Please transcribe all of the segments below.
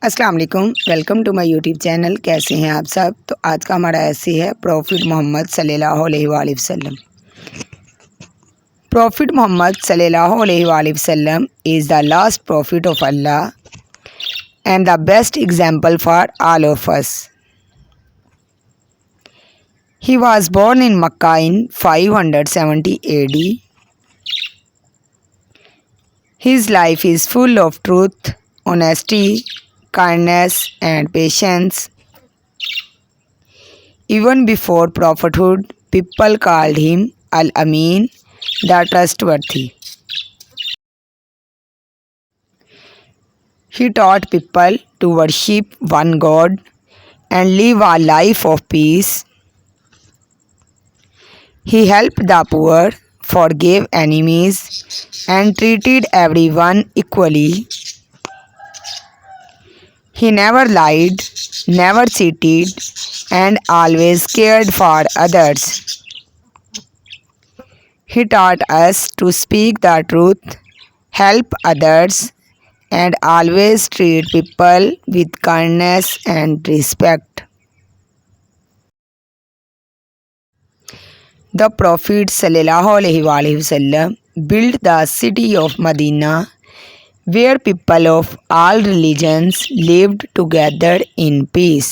अस्सलाम वालेकुम, welcome to my YouTube channel. कैसे हैं आप सब। तो आज का हमारा ऐसे है प्रॉफिट मोहम्मद सल्लल्लाहु अलैहि वसल्लम। प्रॉफिट मोहम्मद सल्लल्लाहु अलैहि वसल्लम is the last profit of Allah and the best example for all of us. He was born in Makkah in 570 AD. His life is full of truth, honesty, kindness, and patience. Even before prophethood, people called him Al-Amin, the trustworthy. He taught people to worship one God and live a life of peace. He helped the poor, forgave enemies, and treated everyone equally. He never lied, never cheated, and always cared for others. He taught us to speak the truth, help others, and always treat people with kindness and respect. The Prophet ﷺ built the city of Medina, where people of all religions lived together in peace.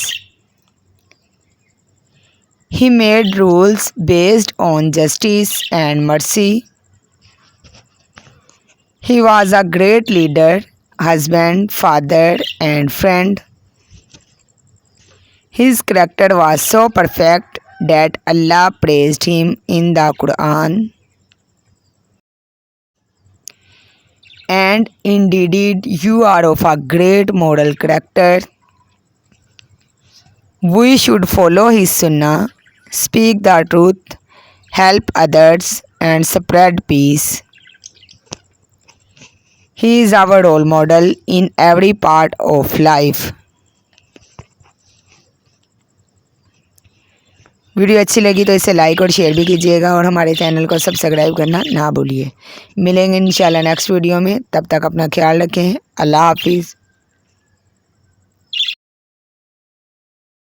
He made rules based on justice and mercy. He was a great leader, husband, father, and friend. His character was so perfect that Allah praised him in the Quran. And indeed, you are of a great moral character. We should follow his sunnah, speak the truth, help others, and spread peace. He is our role model in every part of life. Video अच्छी लगी तो इसे like और share भी कीजिएगा और हमारे channel को सब्सक्राइब करना ना भूलिए। मिलेंगे इंशाल्लाह नेक्स्ट वीडियो में। तब तक अपना ख्याल रखें। अल्लाह हाफिज़।